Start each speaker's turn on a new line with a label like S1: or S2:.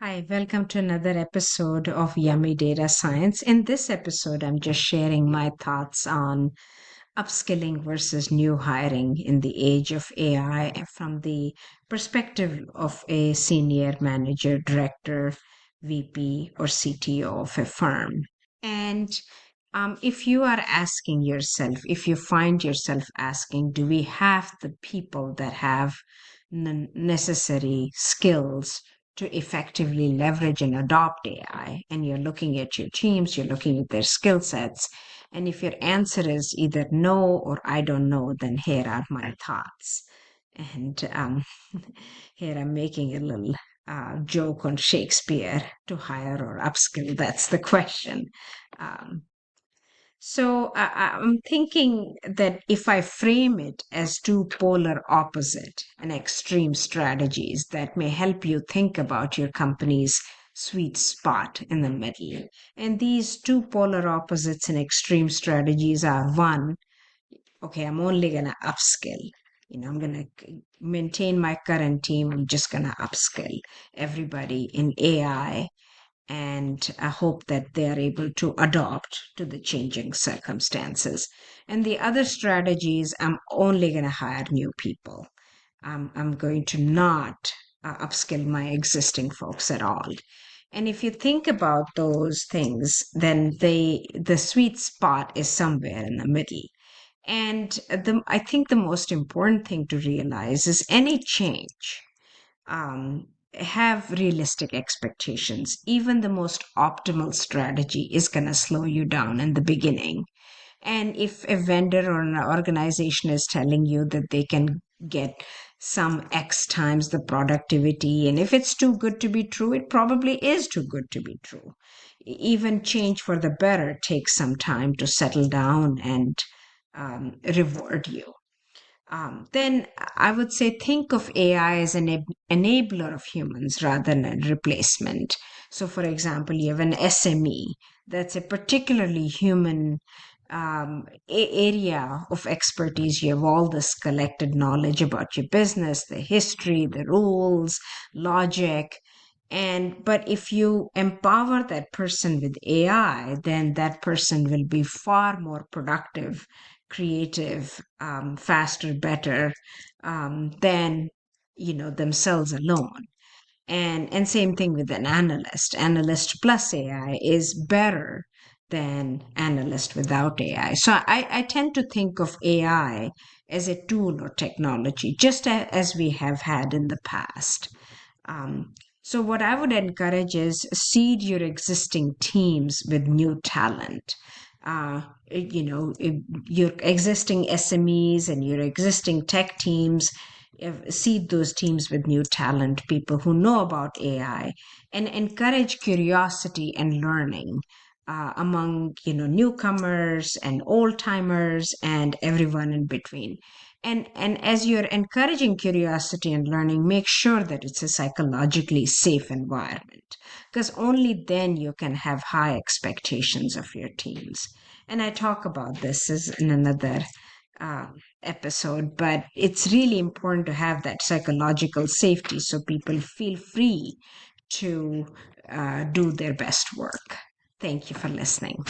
S1: Hi, welcome to another episode of Yummy Data Science. In this episode, I'm just sharing my thoughts on upskilling versus new hiring in the age of AI from the perspective of a senior manager, director, VP, or CTO of a firm. And if you are asking yourself, if you find yourself asking, do we have the people that have necessary skills to effectively leverage and adopt AI? And you're looking at your teams, you're looking at their skill sets. And if your answer is either no or I don't know, then here are my thoughts. And here I'm making a little joke on Shakespeare: to hire or upskill. That's the question. Um, I'm thinking that if I frame it as two polar opposite and extreme strategies that may help you think about your company's sweet spot in the middle. And these two polar opposites and extreme strategies are: one, okay, I'm only going to upskill. I'm going to maintain my current team. I'm just going to upskill everybody in AI, and I hope that they are able to adopt to the changing circumstances. And the other strategy is I'm only going to hire new people. I'm going to not upskill my existing folks at all. And if you think about those things, then the sweet spot is somewhere in the middle. And I think the most important thing to realize is any change, have realistic expectations. Even the most optimal strategy is going to slow you down in the beginning. And if a vendor or an organization is telling you that they can get some X times the productivity, and if it's too good to be true, it probably is too good to be true. Even change for the better takes some time to settle down and reward you. Then I would say think of AI as an enabler of humans rather than a replacement. So, for example, you have an SME that's a particularly human area of expertise. You have all this collected knowledge about your business, the history, the rules, logic. But if you empower that person with AI, then that person will be far more productive, creative, faster, better than themselves alone. And same thing with an analyst. Analyst plus AI is better than analyst without AI. So I tend to think of AI as a tool or technology, just as we have had in the past. So what I would encourage is seed your existing teams with new talent. Your existing SMEs and your existing tech teams, seed those teams with new talent, people who know about AI, and encourage curiosity and learning among newcomers and old timers and everyone in between. And as you're encouraging curiosity and learning, make sure that it's a psychologically safe environment, because only then you can have high expectations of your teams. And I talk about this as in another uh, episode, but it's really important to have that psychological safety so people feel free to do their best work. Thank you for listening.